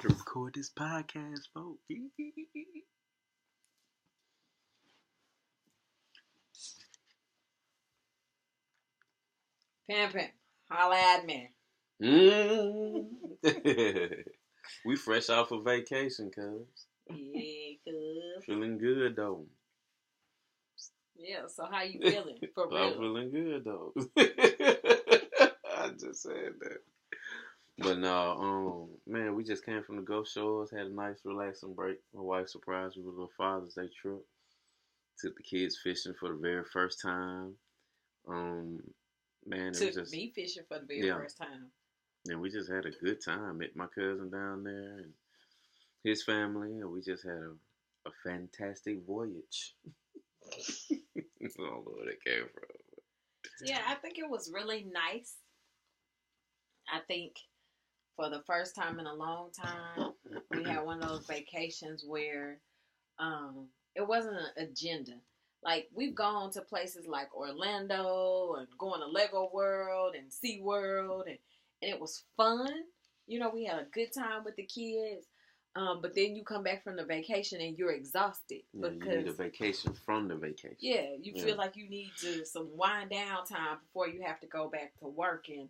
to record this podcast, folks. Pimpin', holla at me. We fresh off of vacation, cuz. Yeah, cuz. Feeling good, though. Yeah, so how you feeling? For real? I'm feeling good, though. I just said that. But no, man, we just came from the Gulf Shores, had a nice relaxing break. My wife surprised me with a little Father's Day trip. Took the kids fishing for the very first time. Man, it was Took just me fishing for the very first time. And we just had a good time. Met my cousin down there and his family, and we just had a fantastic voyage. I don't know where that came from. Yeah, I think it was really nice. I think for the first time in a long time, we had one of those vacations where it wasn't an agenda. Like, we've gone to places like Orlando and going to Lego World and Sea World, and it was fun. You know, we had a good time with the kids. But then you come back from the vacation and you're exhausted. Yeah, because you need a vacation from the vacation. Yeah, you feel like you need some wind down time before you have to go back to work. And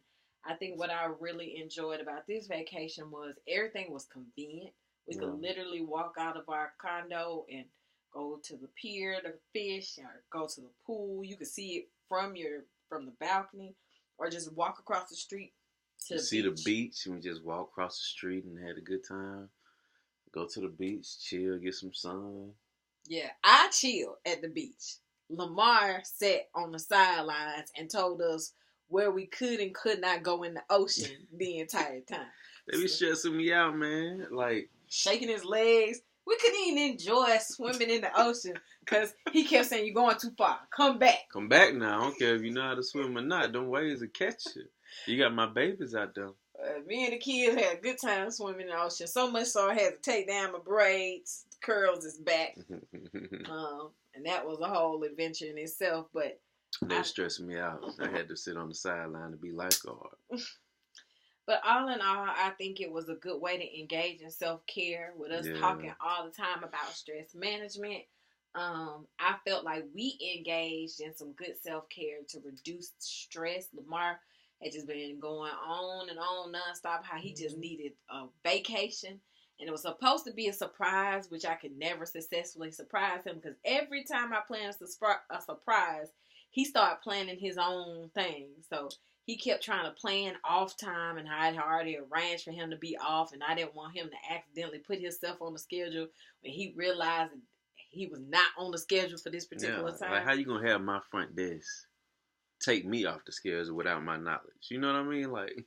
I think what I really enjoyed about this vacation was everything was convenient. We could literally walk out of our condo and go to the pier to fish, or go to the pool. You could see it from the balcony, or just walk across the street to the beach. See the beach, and we just walk across the street and had a good time. Go to the beach, chill, get some sun. Yeah, I chilled at the beach. Lemar sat on the sidelines and told us where we could and could not go in the ocean the entire time. They be stressing me out, man. Like, shaking his legs. We couldn't even enjoy swimming in the ocean because he kept saying, "You're going too far. Come back." Come back now. I don't care if you know how to swim or not. Them waves will catch you. You got my babies out there. Me and the kids had a good time swimming in the ocean. So much so I had to take down my braids. The curls is back. And that was a whole adventure in itself. But they were stressing me out. I had to sit on the sideline to be lifeguard. But all in all, I think it was a good way to engage in self-care with us talking all the time about stress management. I felt like we engaged in some good self-care to reduce stress. Lemar had just been going on and on nonstop how he just needed a vacation. And it was supposed to be a surprise, which I could never successfully surprise him, because every time I planned a surprise, he started planning his own thing. So he kept trying to plan off time, and I had already arranged for him to be off, and I didn't want him to accidentally put himself on the schedule when he realized that he was not on the schedule for this particular time. Like, how you gonna have my front desk take me off the schedule without my knowledge? You know what I mean? Like,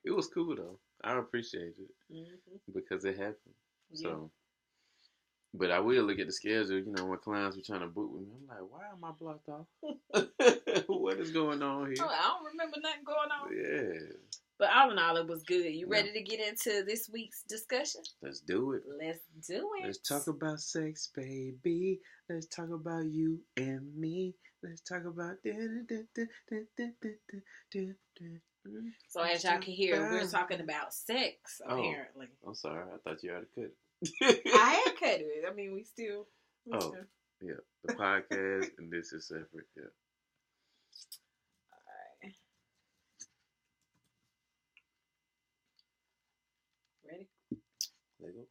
it was cool though. I appreciate it because it happened. Yeah. So, but I will look at the schedule. You know, when clients were trying to book with me, I'm like, why am I blocked off? What is going on here? Oh, I don't remember nothing going on. Yeah. But all in all, it was good. You ready to get into this week's discussion? Let's do it. Let's do it. Let's talk about sex, baby. Let's talk about you and me. Let's talk about... So as y'all can hear, we're talking about sex, apparently. Oh, I'm sorry. I thought you already cut it. I had cut it. I mean, we still... Yeah. The podcast and this is separate. Yeah. Alright. Ready? There you go.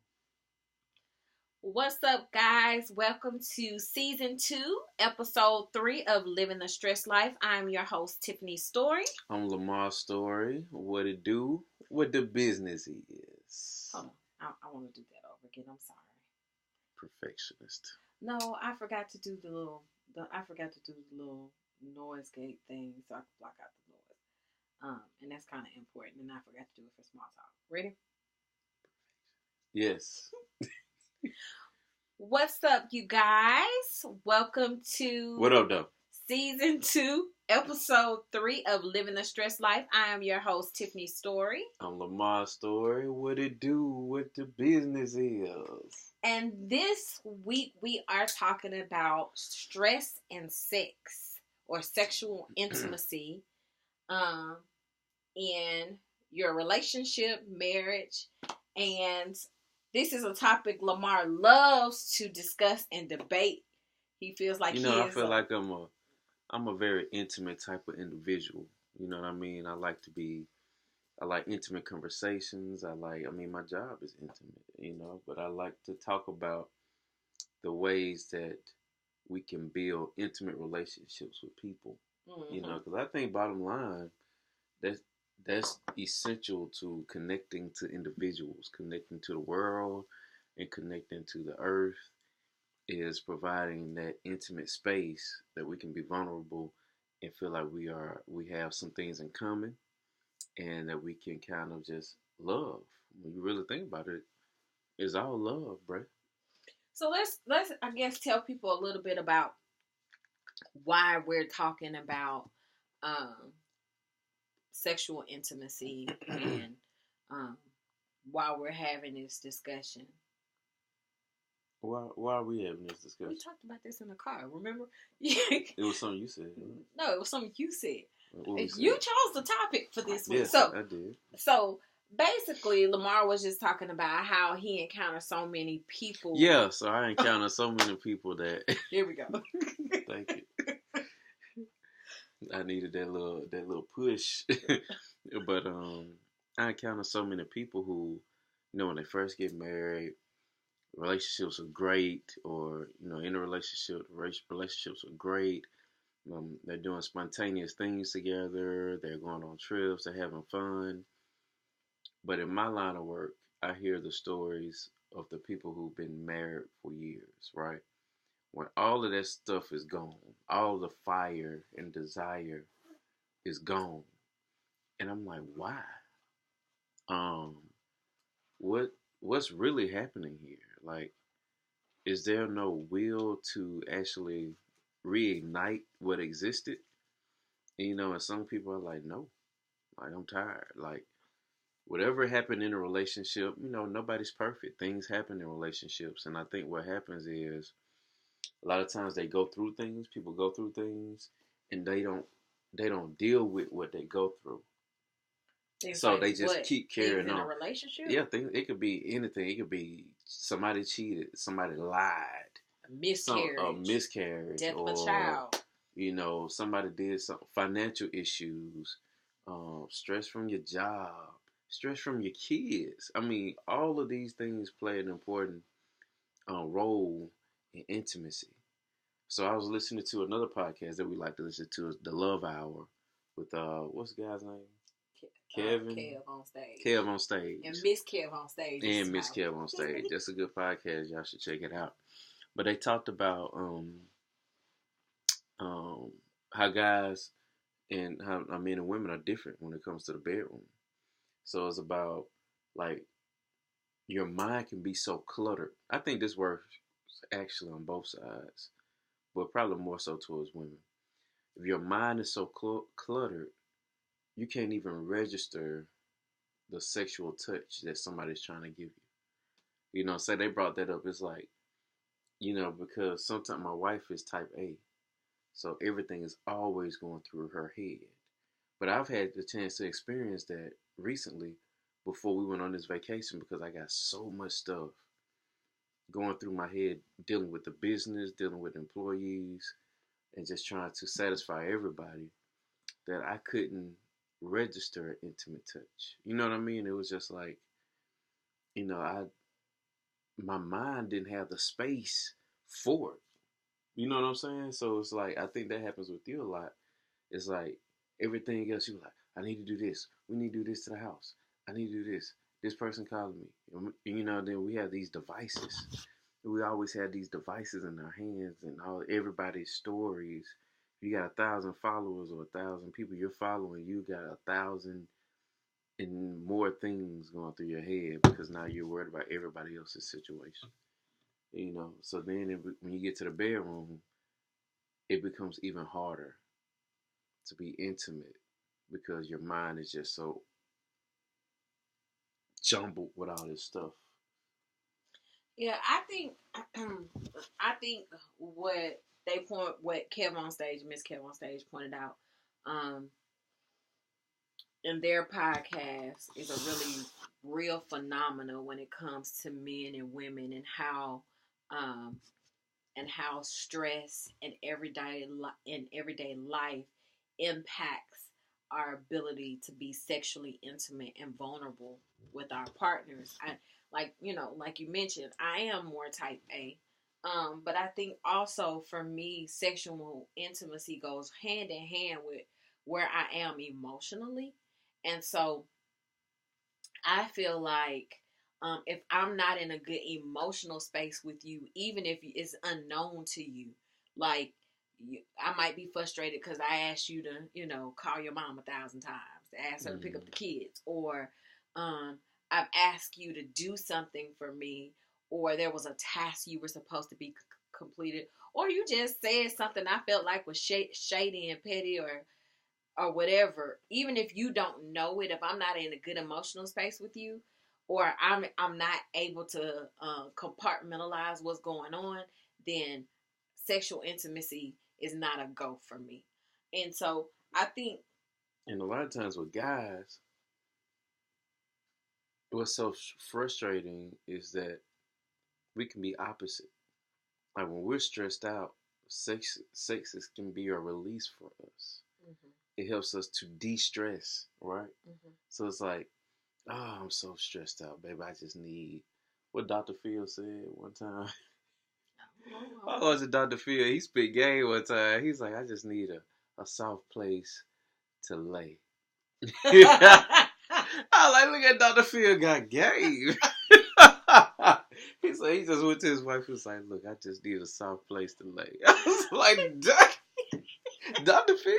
What's up, guys? Welcome to Season 2, Episode 3 of Living the Stress Life. I'm your host, Tiffany Story. I'm Lemar Story. What it do? What the business is. Hold on. I want to do that over again. I'm sorry. Perfectionist. No, I forgot to do the little noise gate thing so I can block out the noise. And that's kind of important. And I forgot to do it for small talk. Ready? Yes. What's up, you guys? Welcome to... What up, though? Season 2, Episode 3 of Living the Stress Life. I am your host, Tiffany Story. I'm Lemar Story. What it do? What the business is? And this week, we are talking about stress and sex, or sexual intimacy, in your relationship, marriage, and this is a topic Lemar loves to discuss and debate. He feels like I feel like I'm a very intimate type of individual. You know what I mean? I like intimate conversations. My job is intimate, but I like to talk about the ways that we can build intimate relationships with people. Because I think bottom line, that's that's essential to connecting to individuals, connecting to the world, and connecting to the earth is providing that intimate space that we can be vulnerable and feel like we have some things in common and that we can kind of just love. When you really think about it, it's all love, bruh. So let's I guess tell people a little bit about why we're talking about um, sexual intimacy and um, why we're having this discussion. Why are we having this discussion? We talked about this in the car, remember? It was something you said. No, it was something you said. Said? You chose the topic for this week. Yes, so I did. So basically, Lemar was just talking about how he encountered so many people. Yeah, so I encountered so many people that. Here we go. Thank you. I needed that little push, but I encountered so many people who, when they first get married, relationships are great, or in a relationship, relationships are great. They're doing spontaneous things together. They're going on trips. They're having fun. But in my line of work, I hear the stories of the people who've been married for years, right? When all of that stuff is gone, all the fire and desire is gone. And I'm like, why? What's really happening here? Like, is there no will to actually reignite what existed? And some people are like, no, like I'm tired. Like, whatever happened in a relationship, nobody's perfect. Things happen in relationships. And I think what happens is a lot of times people go through things and they don't deal with what they go through. So they just keep carrying on. In a relationship? Yeah, it could be anything. It could be somebody cheated, somebody lied, a miscarriage, death of a child. Somebody did some financial issues, stress from your job, stress from your kids. I mean, all of these things play an important role in intimacy. So I was listening to another podcast that we like to listen to, is The Love Hour, with what's the guy's name? Kevin. Kev on stage. Kev on stage. And Miss Kev on stage. And Miss Kev on stage. That's a good podcast. Y'all should check it out. But they talked about how guys and how men and women are different when it comes to the bedroom. So it's about, like, your mind can be so cluttered. I think this works actually on both sides, but probably more so towards women. If your mind is so cluttered, you can't even register the sexual touch that somebody's trying to give you. Say they brought that up. It's like, because sometimes my wife is type A, so everything is always going through her head. But I've had the chance to experience that recently before we went on this vacation, because I got so much stuff going through my head, dealing with the business, dealing with employees, and just trying to satisfy everybody, that I couldn't register an intimate touch. You know what I mean? It was just like, my mind didn't have the space for it. You know what I'm saying? So it's like, I think that happens with you a lot. It's like everything else, you're like, I need to do this. We need to do this to the house. I need to do this. This person calling me. Then we have these devices. We always have these devices in our hands, and everybody's stories. You got 1,000 followers or 1,000 people you're following. You got 1,000 and more things going through your head, because now you're worried about everybody else's situation. So then when you get to the bedroom, it becomes even harder to be intimate, because your mind is just so jumbled with all this stuff. Yeah, I think what Kev on stage, Miss Kev on stage pointed out, in their podcast is a really real phenomena when it comes to men and women, and how stress and everyday life impacts our ability to be sexually intimate and vulnerable with our partners. Like you mentioned, I am more type A. But I think also for me, sexual intimacy goes hand in hand with where I am emotionally. And so I feel like if I'm not in a good emotional space with you, even if it's unknown to you, like I might be frustrated because I asked you to, call your mom 1,000 times, ask her to pick up the kids, or I've asked you to do something for me, or there was a task you were supposed to be completed, or you just said something I felt like was shady and petty, or whatever. Even if you don't know it, if I'm not in a good emotional space with you, or I'm not able to compartmentalize what's going on, then sexual intimacy is not a go for me. And so I think, and a lot of times with guys, what's so frustrating is that we can be opposite. Like when we're stressed out, can be a release for us. Mm-hmm. It helps us to de-stress, right? Mm-hmm. So it's like, oh, I'm so stressed out, baby. I just need what Dr. Phil said one time. Oh, was it Dr. Phil? He spit game one time. He's like, I just need a soft place to lay. I like, look at Dr. Phil got game. He's like, he just went to his wife. He was like, look, I just need a soft place to lay. I was like, Dr. Phil?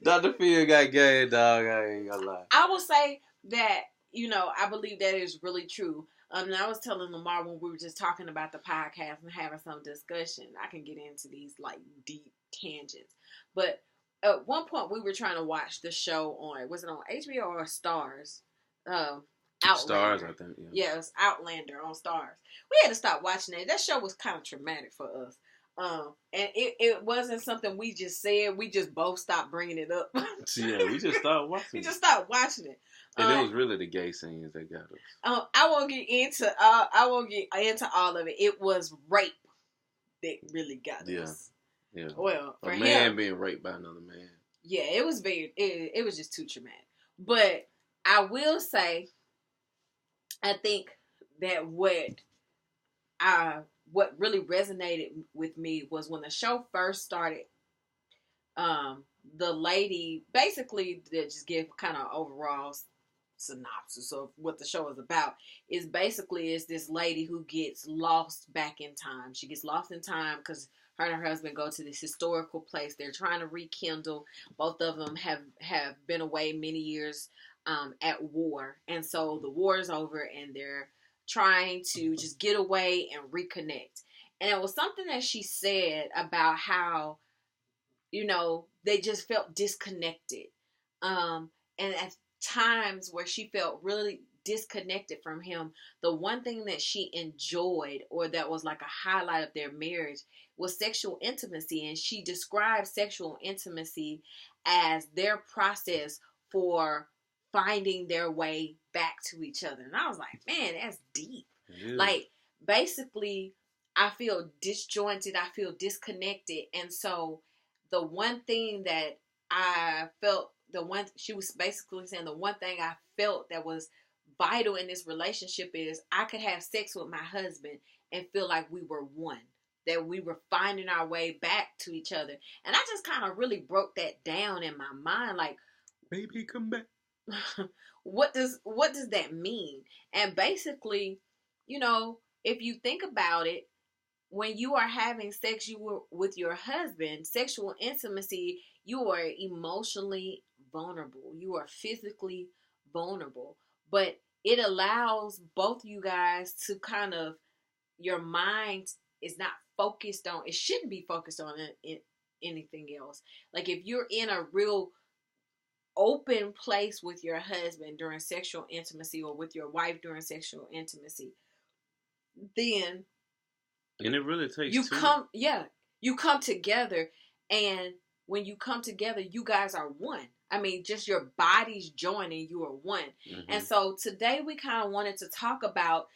Dr. Phil got game, dog. I ain't gonna lie. I will say that, I believe that is really true. And I was telling Lemar when we were just talking about the podcast and having some discussion. I can get into these like deep tangents. But at one point we were trying to watch the show was it on HBO or Stars? Outlander. Stars, I think. Yeah, it was Outlander on Stars. We had to stop watching it. That show was kind of traumatic for us. And it wasn't something we just said. We just both stopped bringing it up. Yeah, we just stopped watching it. We just stopped watching it. And it was really the gay scenes that got us. I won't get into all of it. It was rape that really got us. Yeah. Well, for a man him, being raped by another man. Yeah, it was it was just too traumatic. But I will say, I think that what really resonated with me was when the show first started. The lady basically, that just give kind of overall synopsis of what the show is about, is this lady who gets lost back in time. She gets lost in time because her and her husband go to this historical place. They're trying to rekindle. Both of them have been away many years at war, and so the war is over and they're trying to just get away and reconnect. And it was something that she said about how, they just felt disconnected. And at times where she felt really disconnected from him, the one thing that she enjoyed, or that was like a highlight of their marriage, was sexual intimacy. And she described sexual intimacy as their process for finding their way back to each other. And I was like, man, that's deep. Yeah. Like, basically, I feel disjointed. I feel disconnected. And so the one thing that I felt, she was basically saying, the one thing I felt that was vital in this relationship is I could have sex with my husband and feel like we were one, that we were finding our way back to each other. And I just kind of really broke that down in my mind, like, baby, come back. what does that mean? And basically, if you think about it, when you are having sex with your husband, sexual intimacy, you are emotionally vulnerable. You are physically vulnerable. But it allows both you guys to kind of, your mind is not focused on, it shouldn't be focused on anything else. Like if you're in a real open place with your husband during sexual intimacy, or with your wife during sexual intimacy, then... And it really takes you come together, and when you come together, you guys are one. I mean, just your bodies joining, you are one. Mm-hmm. And so today we kind of wanted to talk about,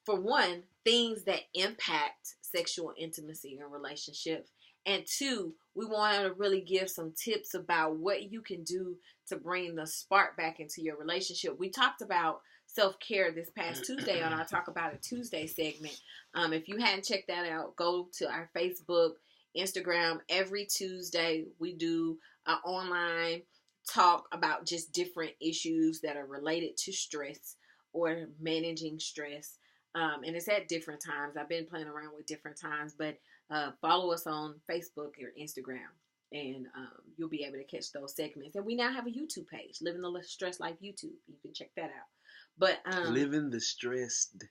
for one, things that impact sexual intimacy in relationships. And two, we want to really give some tips about what you can do to bring the spark back into your relationship. We talked about self-care this past Tuesday on our Talk About It Tuesday segment. If you hadn't checked that out, go to our Facebook, Instagram. Every Tuesday we do an online talk about just different issues that are related to stress or managing stress. And it's at different times. I've been playing around with different times, but follow us on Facebook or Instagram, and you'll be able to catch those segments. And we now have a YouTube page, Living the Stress Life YouTube. You can check that out. But Living the Stressed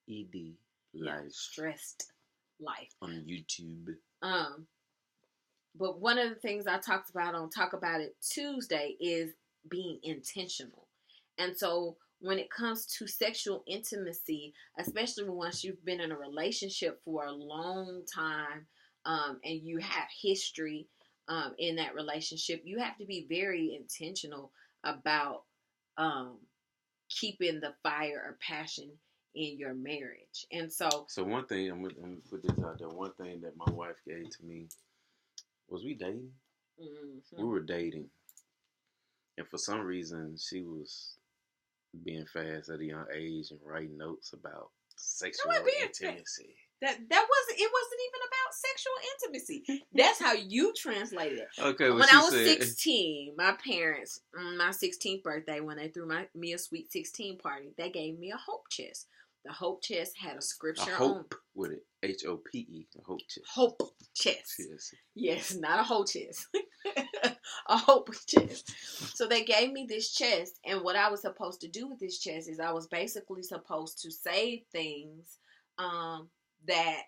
ED Life. Stressed Life. On YouTube. But one of the things I talked about on Talk About It Tuesday is being intentional. And so when it comes to sexual intimacy, especially once you've been in a relationship for a long time, and you have history in that relationship, you have to be very intentional about keeping the fire or passion in your marriage. And so one thing, I'm gonna put this out there, one thing that my wife gave to me, was we dating? Mm-hmm. We were dating. And for some reason, she was being fast at a young age and writing notes about sexual intimacy. It wasn't even about sexual intimacy. That's how you translated it. Okay, when I was 16, my parents, my 16th birthday, when they threw me a sweet 16 party, they gave me a hope chest. The hope chest had a scripture hope with it. HOPE. A hope chest. Hope chest. Yes, not a whole chest. A hope chest. So they gave me this chest, and what I was supposed to do with this chest is I was basically supposed to save things that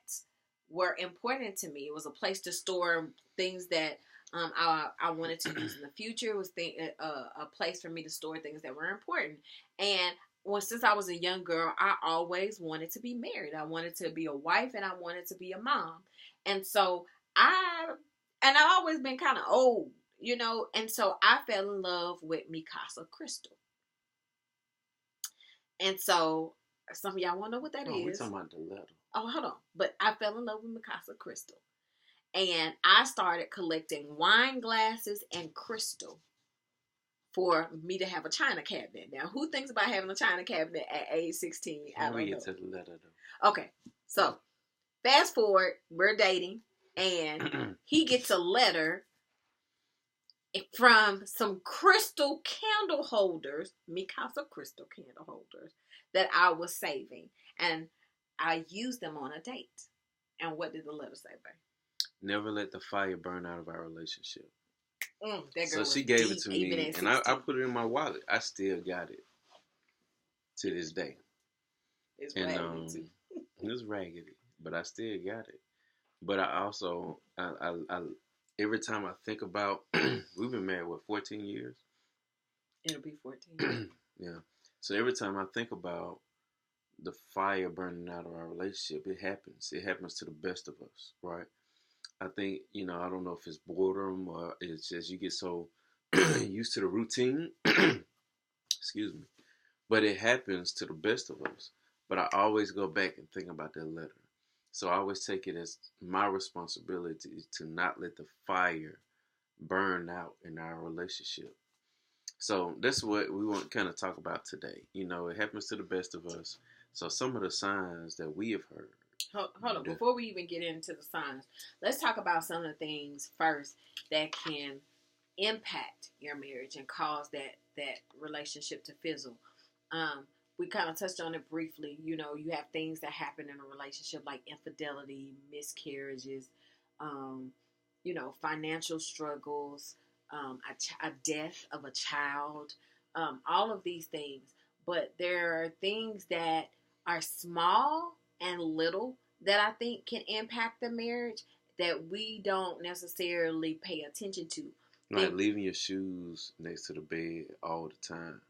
were important to me. It was a place to store things that I wanted to use in the future. It was a place for me to store things that were important. And since I was a young girl, I always wanted to be married. I wanted to be a wife, and I wanted to be a mom. And so I've always been kind of old, and so I fell in love with Mikasa Crystal. And so some of y'all want to know what that is. We're talking about the letter. Oh, hold on. But I fell in love with Mikasa Crystal. And I started collecting wine glasses and crystal for me to have a china cabinet. Now, who thinks about having a china cabinet at age 16? I don't know. Get to the letter, though. Okay. So, fast forward. We're dating. And he gets a letter from some crystal candle holders, Mikasa crystal candle holders, that I was saving. And I used them on a date. And what did the letter say, babe? Never let the fire burn out of our relationship. So she gave it to me, and I put it in my wallet. I still got it to this day. It's raggedy, too. It's raggedy, but I still got it. But I also, I every time I think about, we've been married, 14 years? It'll be 14. Yeah. So every time I think about the fire burning out of our relationship, it happens. It happens to the best of us, right? I think, I don't know if it's boredom or it's just you get so used to the routine. Excuse me. But it happens to the best of us. But I always go back and think about that letter. So I always take it as my responsibility to not let the fire burn out in our relationship. So that's what we want to kind of talk about today. It happens to the best of us. So some of the signs that we have heard. Hold on. Before we even get into the signs, let's talk about some of the things first that can impact your marriage and cause that relationship to fizzle. We kind of touched on it briefly. You have things that happen in a relationship like infidelity, miscarriages, financial struggles, a death of a child, all of these things. But there are things that are small and little that I think can impact the marriage that we don't necessarily pay attention to. Like leaving your shoes next to the bed all the time.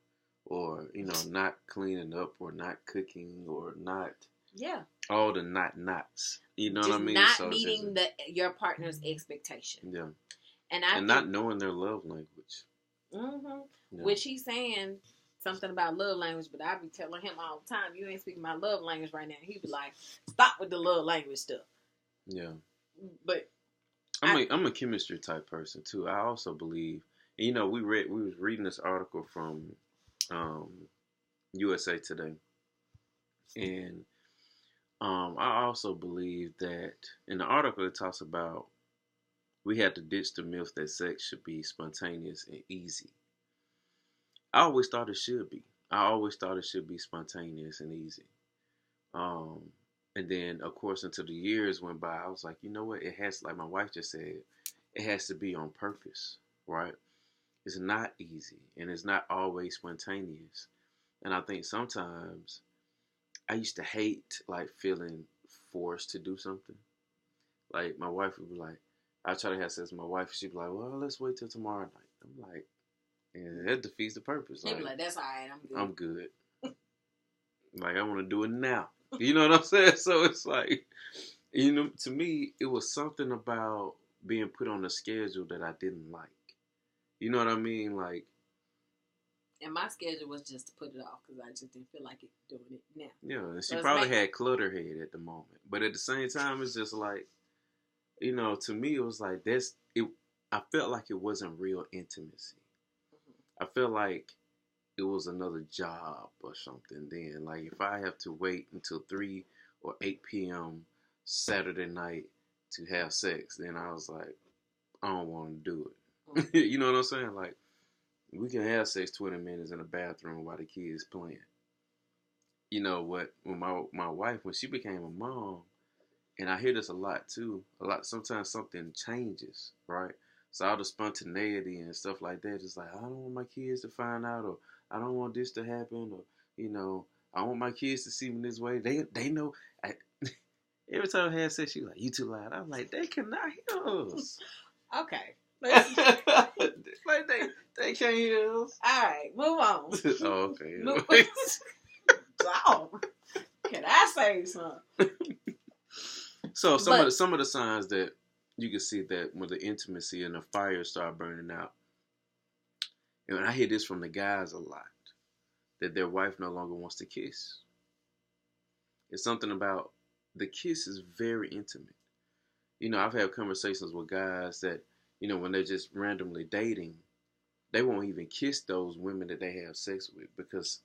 Or, not cleaning up or not cooking or not. Yeah. All the nots. You know just what I mean? Not meeting your partner's expectation. Yeah. and not knowing their love language. No. Which he's saying something about love language, but I be telling him all the time, you ain't speaking my love language right now. He be like, stop with the love language stuff. Yeah. But I'm a chemistry type person too. I also believe, and we was reading this article from USA Today, and I also believe that in the article it talks about we had to ditch the myth that sex should be spontaneous and easy. I always thought it should be. I always thought it should be spontaneous and easy. And then, of course, until the years went by, I was like, you know what? It has, like my wife just said, it has to be on purpose, right? It's not easy, and it's not always spontaneous. And I think sometimes I used to hate, like, feeling forced to do something. Like, my wife would be like, I try to have sex with my wife, she'd be like, well, let's wait till tomorrow night. I'm like, and that defeats the purpose. He'd be like, that's all right, I'm good. Like, I want to do it now. You know what I'm saying? So it's like, to me, it was something about being put on a schedule that I didn't like. You know what I mean? Like, and my schedule was just to put it off because I just didn't feel like doing it now. Yeah, and she probably had clutter head at the moment. But at the same time, it's just like, to me, it was like, I felt like it wasn't real intimacy. I felt like it was another job or something then. Like, if I have to wait until 3 or 8 p.m. Saturday night to have sex, then I was like, I don't want to do it. You know what I'm saying? Like, we can have sex 20 minutes in the bathroom while the kids playing. You know what? When my wife, when she became a mom, and I hear this a lot too, sometimes something changes, right? So all the spontaneity and stuff like that, it's like, I don't want my kids to find out, or I don't want this to happen, or, I want my kids to see me this way. They know. Every time I had sex, she was like, you too loud. I'm like, they cannot hear us. Okay. Like, they can't hear us. All right, move on. Oh, okay. Move on. Can I say something? So some of the signs that you can see that when the intimacy and the fire start burning out, and I hear this from the guys a lot, that their wife no longer wants to kiss. It's something about the kiss is very intimate. I've had conversations with guys that, when they're just randomly dating, they won't even kiss those women that they have sex with because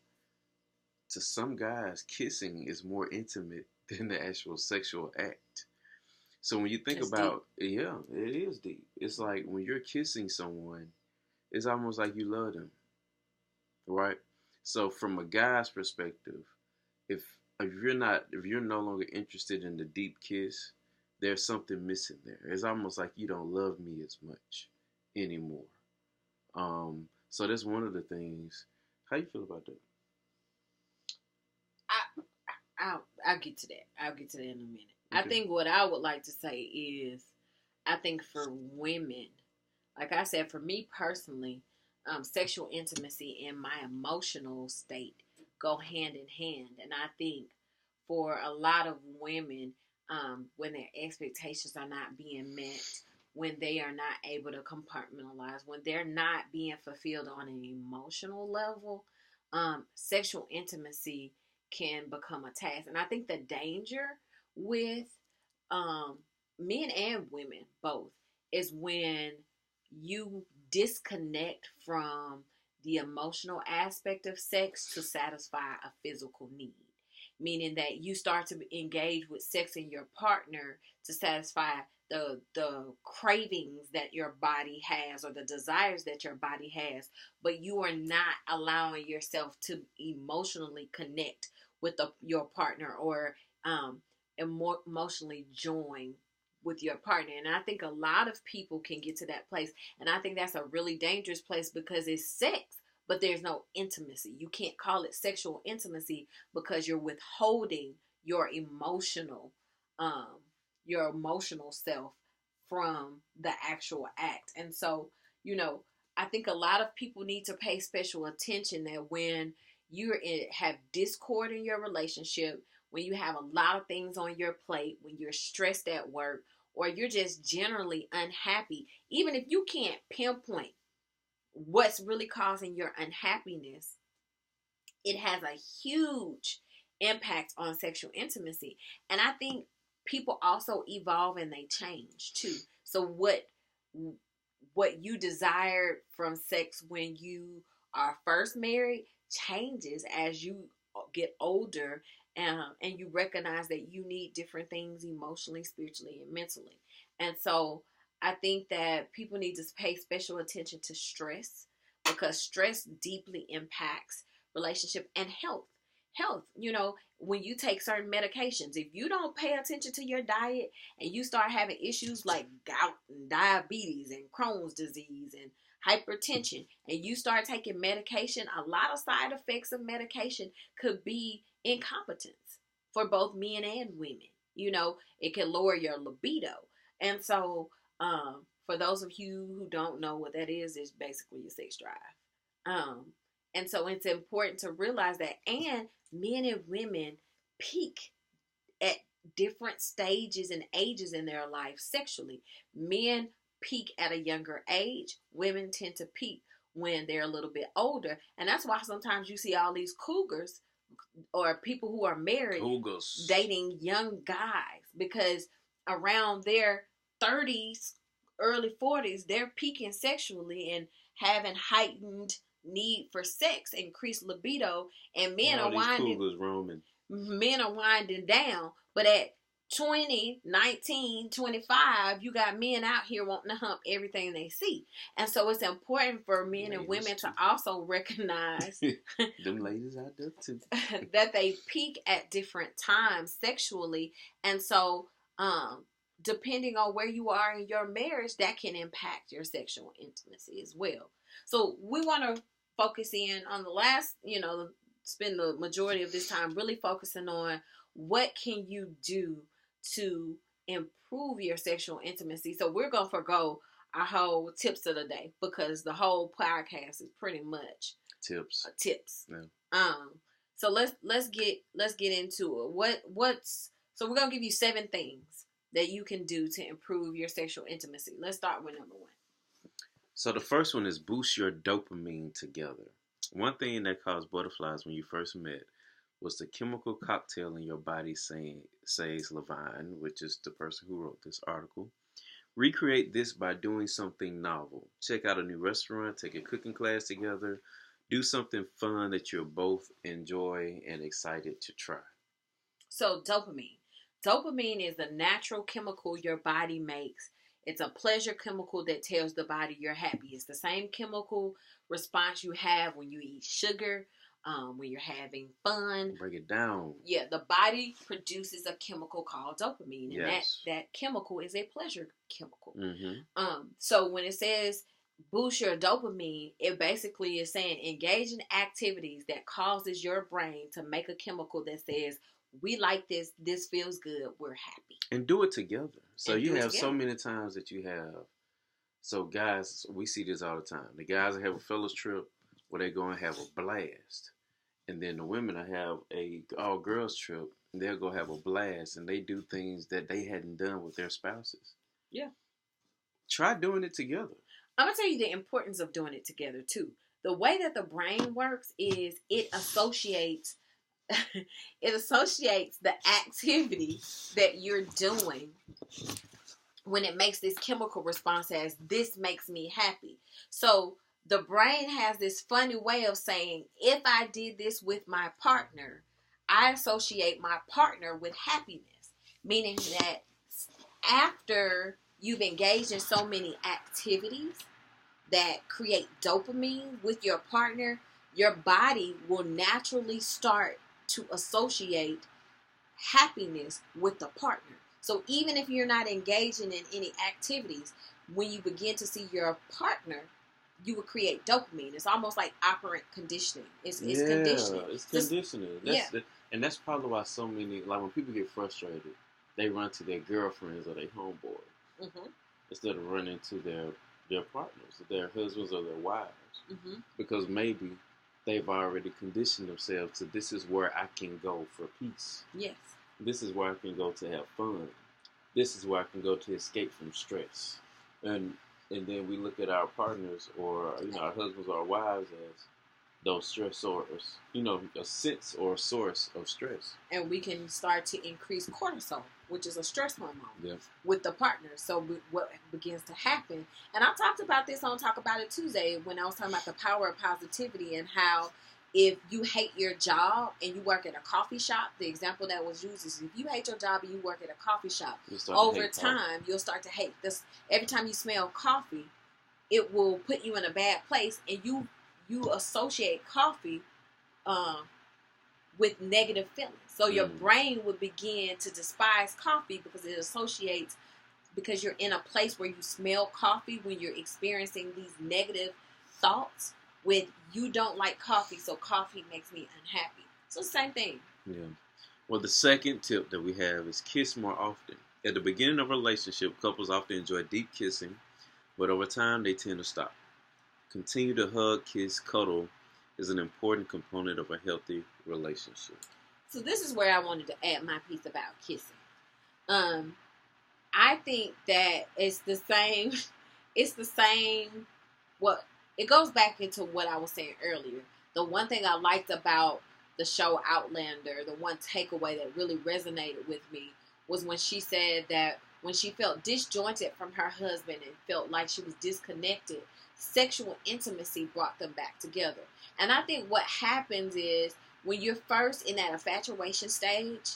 to some guys, kissing is more intimate than the actual sexual act. So when you think about it, yeah, it is deep. It's like when you're kissing someone, it's almost like you love them, right? So from a guy's perspective, if you're no longer interested in the deep kiss, there's something missing there. It's almost like you don't love me as much anymore. So that's one of the things. How you feel about that? I'll get to that. I'll get to that in a minute. Okay. I think what I would like to say is, I think for women, like I said, for me personally, sexual intimacy and my emotional state go hand in hand. And I think for a lot of women, when their expectations are not being met, when they are not able to compartmentalize, when they're not being fulfilled on an emotional level, sexual intimacy can become a task. And I think the danger with men and women both is when you disconnect from the emotional aspect of sex to satisfy a physical need. Meaning that you start to engage with sex in your partner to satisfy the cravings that your body has or the desires that your body has, but you are not allowing yourself to emotionally connect with your partner or emotionally join with your partner. And I think a lot of people can get to that place, and I think that's a really dangerous place because it's sex, but there's no intimacy. You can't call it sexual intimacy because you're withholding your emotional self from the actual act. And so, I think a lot of people need to pay special attention that when you have discord in your relationship, when you have a lot of things on your plate, when you're stressed at work, or you're just generally unhappy, even if you can't pinpoint what's really causing your unhappiness, it has a huge impact on sexual intimacy. And I think people also evolve and they change too. So what you desired from sex when you are first married changes as you get older, and you recognize that you need different things emotionally, spiritually, and mentally. And so I think that people need to pay special attention to stress, because stress deeply impacts relationship and health. When you take certain medications, if you don't pay attention to your diet and you start having issues like gout and diabetes and Crohn's disease and hypertension, and you start taking medication, a lot of side effects of medication could be incompetence for both men and women. It can lower your libido. And so for those of you who don't know what that is, it's basically your sex drive. And so it's important to realize that, and men and women peak at different stages and ages in their life sexually. Men peak at a younger age. Women tend to peak when they're a little bit older. And that's why sometimes you see all these cougars or people who are married dating young guys, because around their 30s, early 40s, they're peaking sexually and having heightened need for sex, increased libido, and men are winding down. But at 20, 19, 25, you got men out here wanting to hump everything they see. And so it's important for men and women to also recognize them ladies out there too that they peak at different times sexually. And so depending on where you are in your marriage, that can impact your sexual intimacy as well. So we want to focus in on the last, spend the majority of this time really focusing on what can you do to improve your sexual intimacy. So we're going to forgo our whole tips of the day, because the whole podcast is pretty much tips. Yeah. So let's get into it. So we're going to give you 7 things that you can do to improve your sexual intimacy. Let's start with number 1. So the first one is boost your dopamine together. One thing that caused butterflies when you first met was the chemical cocktail in your body, says Levine, which is the person who wrote this article. Recreate this by doing something novel. Check out a new restaurant, take a cooking class together, do something fun that you'll both enjoy and excited to try. So dopamine. Dopamine is the natural chemical your body makes. It's a pleasure chemical that tells the body you're happy. It's the same chemical response you have when you eat sugar, when you're having fun. Break it down. Yeah, the body produces a chemical called dopamine, and that chemical is a pleasure chemical. Mm-hmm. So when it says boost your dopamine, it basically is saying engage in activities that causes your brain to make a chemical that says, we like this, this feels good, we're happy. And do it together. So you have so many times that you have. So guys, we see this all the time. The guys will have a fellas trip where they're going to have a blast. And then the women will have a all-girls trip, and they'll go have a blast. And they do things that they hadn't done with their spouses. Yeah. Try doing it together. I'm going to tell you the importance of doing it together, too. The way that the brain works is it associates the activity that you're doing when it makes this chemical response as, this makes me happy. So the brain has this funny way of saying, if I did this with my partner, I associate my partner with happiness. Meaning that after you've engaged in so many activities that create dopamine with your partner, your body will naturally start to associate happiness with the partner. So even if you're not engaging in any activities, when you begin to see your partner, you will create dopamine. It's almost like operant conditioning. It's conditioning. It's conditioning. And that's probably why so many, like when people get frustrated, they run to their girlfriends or their homeboys. Mm-hmm. Instead of running to their partners, their husbands or their wives. Mm-hmm. Because maybe they've already conditioned themselves to, this is where I can go for peace. Yes. This is where I can go to have fun. this is where I can go to escape from stress. And then we look at our partners or our husbands or our wives as those stressors, a sense or a source of stress. And we can start to increase cortisol, which is a stress hormone, Yeah. with the partner. So what begins to happen, and I talked about this on Talk About It Tuesday when I was talking about the power of positivity and how if you hate your job and you work at a coffee shop, the example that was used is if you hate your job and you work at a coffee shop, over time you'll start to hate this. Every time you smell coffee, it will put you in a bad place, and you associate coffee with negative feelings. So your brain would begin to despise coffee because it associates, because you're in a place where you smell coffee when you're experiencing these negative thoughts with you don't like coffee, so coffee makes me unhappy. So same thing. Yeah. Well, the second tip that we have is kiss more often. At the beginning of a relationship, couples often enjoy deep kissing, but over time they tend to stop. Continue to hug, kiss, cuddle is an important component of a healthy relationship. So this is where I wanted to add my piece about kissing. I think that it's the same. It goes back into what I was saying earlier. The one thing I liked about the show Outlander, the one takeaway that really resonated with me was when she said that when she felt disjointed from her husband and felt like she was disconnected, sexual intimacy brought them back together. And I think what happens is when you're first in that infatuation stage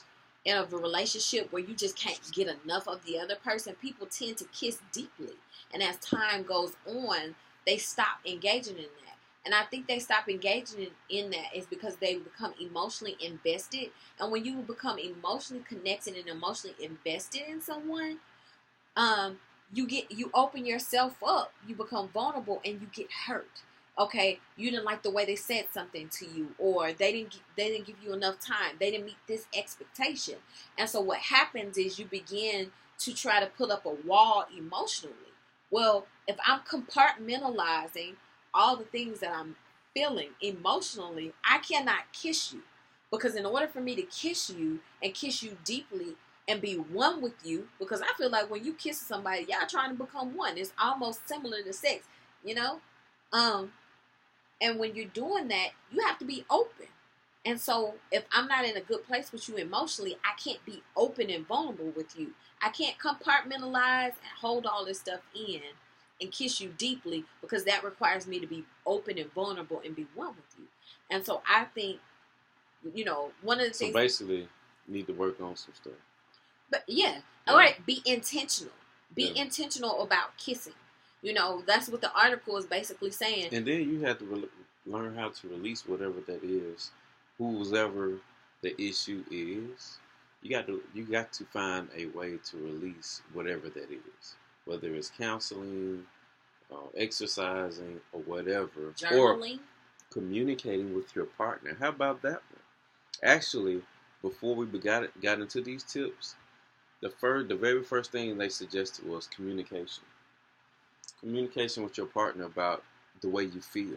in a relationship where you just can't get enough of the other person, people tend to kiss deeply. And as time goes on, they stop engaging in that. And I think they stop engaging in that is because they become emotionally invested. And when you become emotionally connected and emotionally invested in someone, you open yourself up, you become vulnerable, and you get hurt. Okay, you didn't like the way they said something to you, or they didn't give you enough time. They didn't meet this expectation. And so what happens is you begin to try to put up a wall emotionally. Well, if I'm compartmentalizing all the things that I'm feeling emotionally, I cannot kiss you. Because in order for me to kiss you and kiss you deeply and be one with you, because I feel like when you kiss somebody, y'all trying to become one. It's almost similar to sex, And when you're doing that, you have to be open. And so if I'm not in a good place with you emotionally, I can't be open and vulnerable with you. I can't compartmentalize and hold all this stuff in and kiss you deeply, because that requires me to be open and vulnerable and be one with you. And so I think, one of the things... So basically, you need to work on some stuff. But yeah. All right, be intentional. Be intentional about kissing. That's what the article is basically saying. And then you have to learn how to release whatever that is. Whoever the issue is, you got to find a way to release whatever that is. Whether it's counseling, exercising, or whatever. Journaling. Or communicating with your partner. How about that one? Actually, before we got into these tips, the very first thing they suggested was communication. Communication with your partner about the way you feel,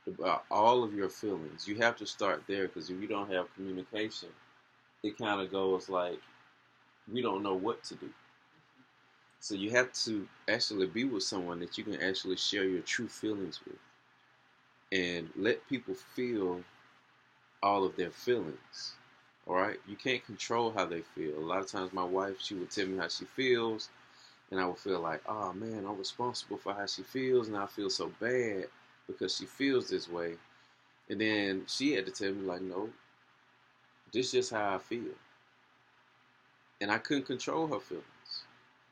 about all of your feelings. You have to start there, because if you don't have communication, it kind of goes like we don't know what to do. So you have to actually be with someone that you can actually share your true feelings with and let people feel all of their feelings. All right? You can't control how they feel. A lot of times my wife, she would tell me how she feels, and I would feel like, oh man, I'm responsible for how she feels, and I feel so bad because she feels this way. And then she had to tell me, like, no, this is just how I feel. And I couldn't control her feelings,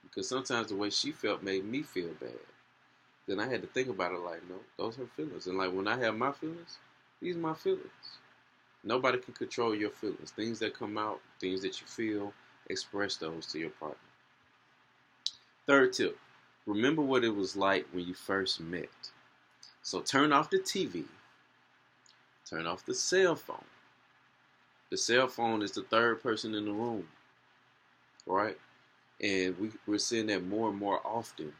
because sometimes the way she felt made me feel bad. Then I had to think about it like, no, those are her feelings. And like when I have my feelings, these are my feelings. Nobody can control your feelings. Things that come out, things that you feel, express those to your partner. Third tip, remember what it was like when you first met. So turn off the TV. Turn off the cell phone. The cell phone is the third person in the room, right? And we're seeing that more and more often,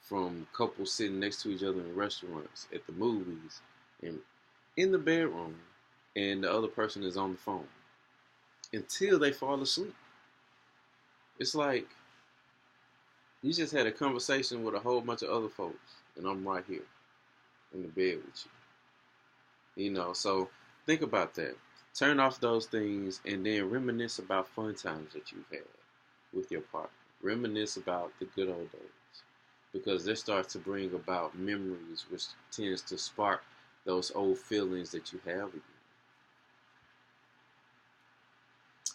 from couples sitting next to each other in restaurants, at the movies, and in the bedroom, and the other person is on the phone until they fall asleep. It's like You just had a conversation with a whole bunch of other folks, and I'm right here in the bed with you. You know, so think about that. Turn off those things and then reminisce about fun times that you've had with your partner. Reminisce about the good old days, because this starts to bring about memories, which tends to spark those old feelings that you have again.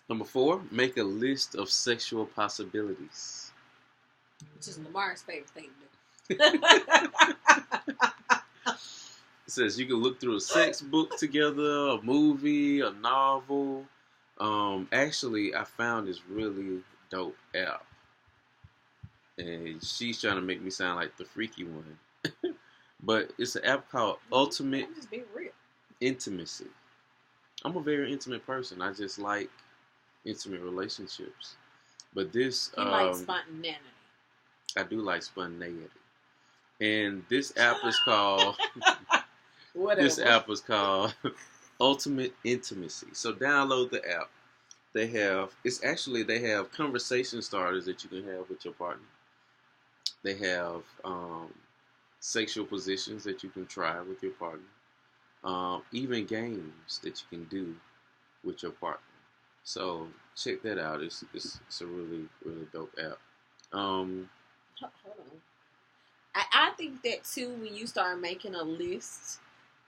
Number 4, make a list of sexual possibilities. Which is Lamar's favorite thing to do. It says you can look through a sex book together, a movie, a novel. Actually, I found this really dope app. And she's trying to make me sound like the freaky one. But it's an app called Ultimate I'm just being real. Intimacy. I'm a very intimate person. I just like intimate relationships. But this... You like spontaneity. I do like spontaneity. And this app is called... This app is called Ultimate Intimacy. So download the app. They have conversation starters that you can have with your partner. They have sexual positions that you can try with your partner. Even games that you can do with your partner. So check that out. It's a really, really dope app. Hold on. I think that too, when you start making a list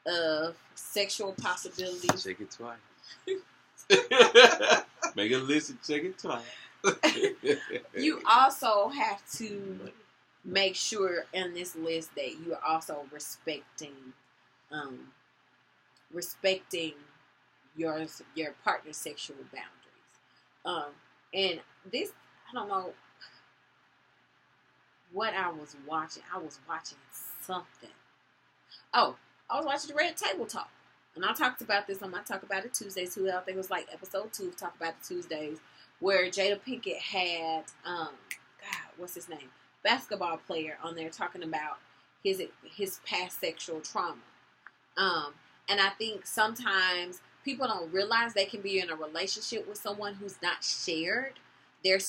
of sexual possibilities. Check it twice. Make a list and check it twice. You also have to make sure in this list that you are also respecting your partner's sexual boundaries. And this, I don't know what I was watching. I was watching something. Oh, I was watching the Red Table Talk. And I talked about this on my Talk About It Tuesdays too. I think it was like episode 2 of Talk About It Tuesdays, where Jada Pinkett had, what's his name? Basketball player on there talking about his past sexual trauma. And I think sometimes people don't realize they can be in a relationship with someone who's not shared their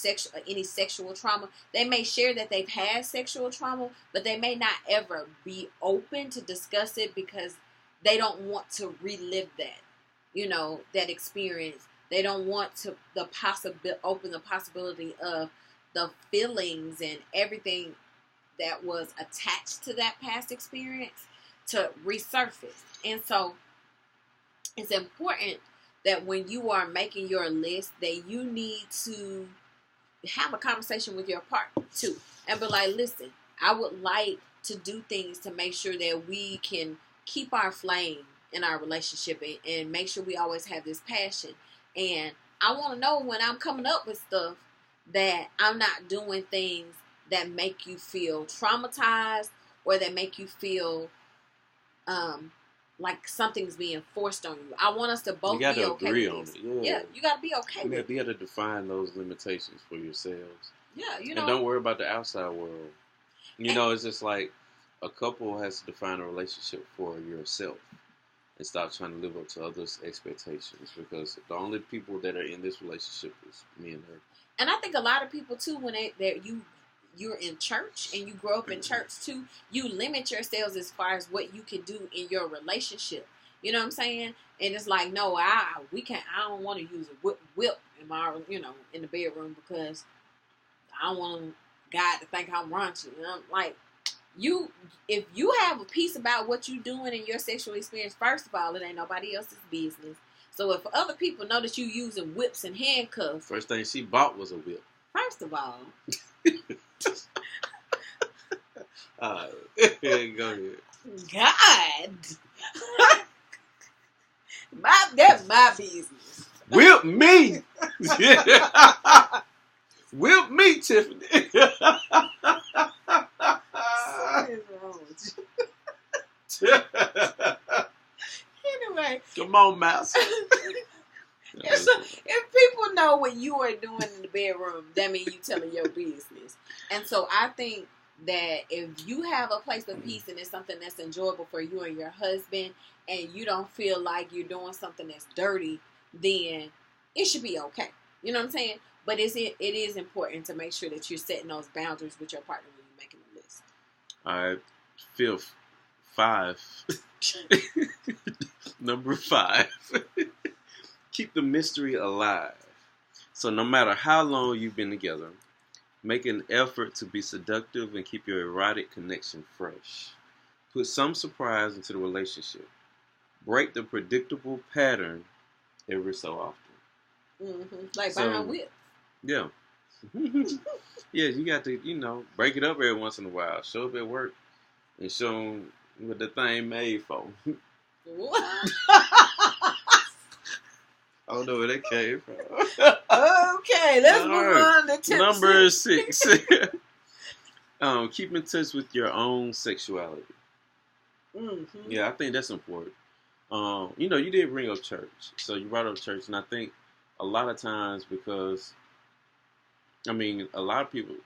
any sexual trauma. They may share that they've had sexual trauma, but they may not ever be open to discuss it because they don't want to relive that, that experience. They don't want to open the possibility of the feelings and everything that was attached to that past experience to resurface. And so it's important that when you are making your list, that you need to have a conversation with your partner too, and be like, listen, I would like to do things to make sure that we can keep our flame in our relationship and make sure we always have this passion. And I want to know when I'm coming up with stuff that I'm not doing things that make you feel traumatized or that make you feel like something's being forced on you. I want us to both be okay with this. Yeah, you got to be okay with it. You got to define those limitations for yourselves. Yeah, And don't worry about the outside world. It's just like a couple has to define a relationship for yourself and stop trying to live up to others' expectations, because the only people that are in this relationship is me and her. And I think a lot of people too, when you're in church and you grow up in church too, you limit yourselves as far as what you can do in your relationship. You know what I'm saying? And it's like, no, I don't want to use a whip in my, in the bedroom because I don't want God to think I'm raunchy. I'm like, if you have a piece about what you're doing in your sexual experience, first of all, it ain't nobody else's business. So if other people know that you using whips and handcuffs, first thing she bought was a whip. First of all. Go ahead. God. That's my business. Whip me. Whip me, Tiffany. What is wrong with you? Anyway. Come on, mouse. So, if people know what you are doing in the bedroom, that means you telling your business. And so I think that if you have a place of peace and it's something that's enjoyable for you and your husband, and you don't feel like you're doing something that's dirty, then it should be okay. You know what I'm saying? But it is important to make sure that you're setting those boundaries with your partner when you're making the list. All right, fifth, 5. Number 5. Keep the mystery alive. So no matter how long you've been together, make an effort to be seductive and keep your erotic connection fresh. Put some surprise into the relationship. Break the predictable pattern every so often. Like buying whips. Yeah. Yeah, you got to, break it up every once in a while. Show up at work and show them what the thing made for. I don't know where that came from. Okay, let's move on to tip Number 6. Keep in touch with your own sexuality. Yeah, I think that's important. You did bring up church. So you brought up church, and I think a lot of times because, a lot of people,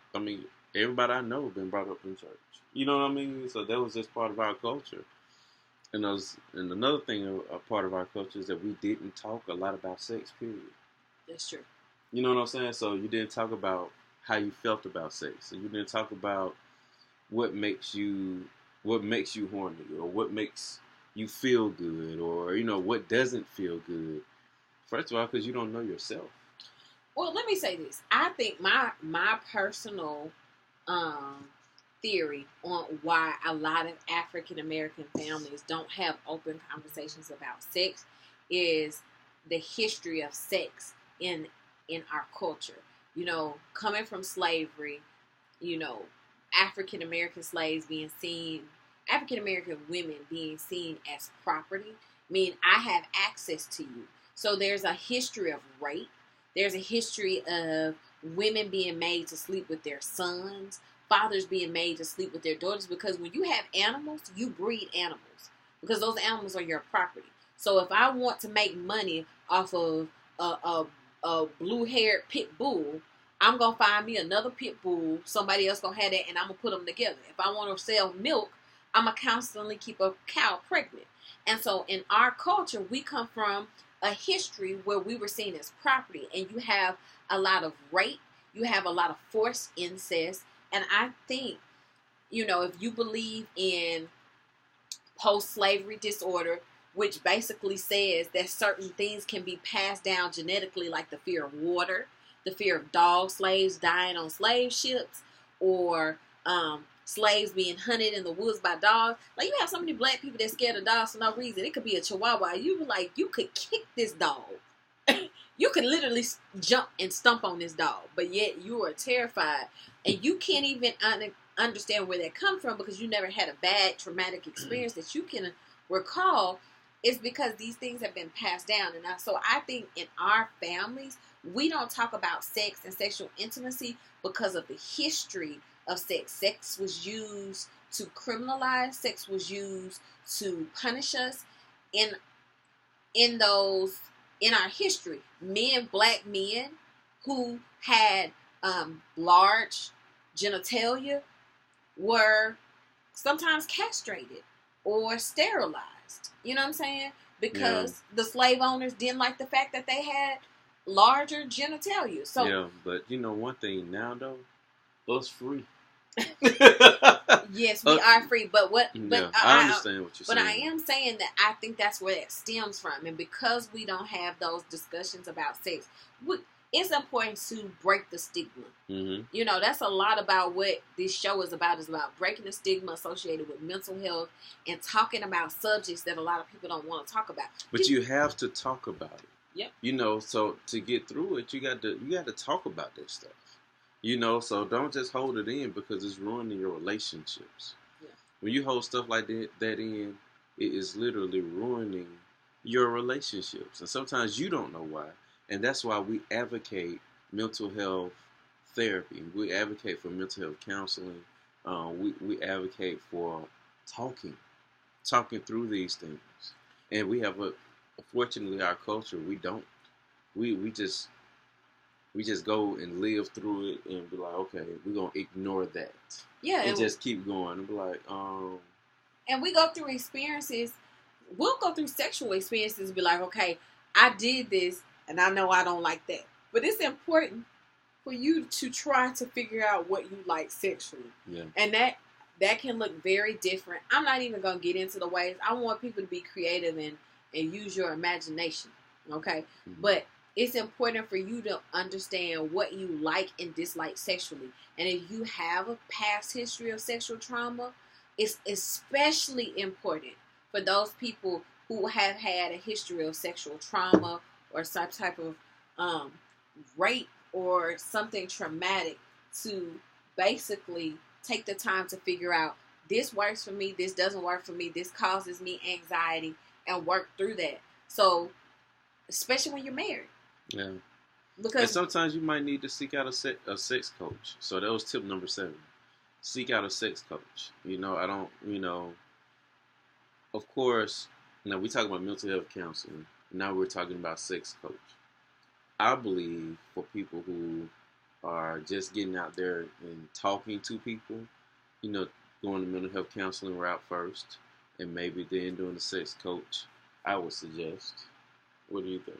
everybody I know have been brought up in church. You know what I mean? So that was just part of our culture. And another thing, a part of our culture is that we didn't talk a lot about sex, period. That's true. You know what I'm saying? So you didn't talk about how you felt about sex. And you didn't talk about what makes you horny, or what makes you feel good, or, what doesn't feel good. First of all, because you don't know yourself. Well, let me say this. I think my personal theory on why a lot of African American families don't have open conversations about sex is the history of sex in our culture. Coming from slavery, African American slaves being seen, African American women being seen as property, mean I have access to you. So there's a history of rape. There's a history of women being made to sleep with their sons, fathers being made to sleep with their daughters, because when you have animals, you breed animals because those animals are your property. So if I want to make money off of a blue-haired pit bull, I'm going to find me another pit bull, somebody else going to have that, and I'm going to put them together. If I want to sell milk, I'm going to constantly keep a cow pregnant. And so in our culture, we come from a history where we were seen as property, and you have a lot of rape, you have a lot of forced incest, and I think, if you believe in post-slavery disorder, which basically says that certain things can be passed down genetically, like the fear of water, the fear of dog slaves dying on slave ships, or slaves being hunted in the woods by dogs. Like, you have so many black people that scared of dogs for no reason. It could be a chihuahua. You be like, you could kick this dog. You could literally jump and stomp on this dog, but yet you are terrified, and you can't even understand where that comes from because you never had a bad traumatic experience that you can recall. It's because these things have been passed down. And so I think in our families, we don't talk about sex and sexual intimacy because of the history of sex. Sex was used to criminalize. Sex was used to punish us. In our history, black men who had large genitalia were sometimes castrated or sterilized. You know what I'm saying? Because the slave owners didn't like the fact that they had larger genitalia. So yeah, but one thing now though, us free. Yes, we are free. But I understand what you're saying. But I am saying that I think that's where it stems from, and because we don't have those discussions about sex, it's important to break the stigma. Mm-hmm. That's a lot about what this show is about. Is about breaking the stigma associated with mental health and talking about subjects that a lot of people don't want to talk about. But you have to talk about it. Yep. So to get through it, you got to talk about this stuff. So don't just hold it in because it's ruining your relationships. Yeah. When you hold stuff like that in, it is literally ruining your relationships. And sometimes you don't know why. And that's why we advocate mental health therapy. We advocate for mental health counseling. We advocate for talking through these things. And we have fortunately, our culture, we don't. We just go and live through it and be like, okay, we're going to ignore that. Yeah. And just keep going and be like, And we go through experiences. We'll go through sexual experiences and be like, okay, I did this and I know I don't like that. But it's important for you to try to figure out what you like sexually. Yeah. And that can look very different. I'm not even going to get into the ways. I want people to be creative and use your imagination. Okay? Mm-hmm. But it's important for you to understand what you like and dislike sexually. And if you have a past history of sexual trauma, it's especially important for those people who have had a history of sexual trauma or some type of rape or something traumatic to basically take the time to figure out, this works for me, this doesn't work for me, this causes me anxiety, and work through that. So, especially when you're married. Yeah. Because sometimes you might need to seek out a sex coach. So that was tip number 7. Seek out a sex coach. Of course, now we talk about mental health counseling. Now we're talking about sex coach. I believe for people who are just getting out there and talking to people, going the mental health counseling route first, and maybe then doing the sex coach, I would suggest. What do you think?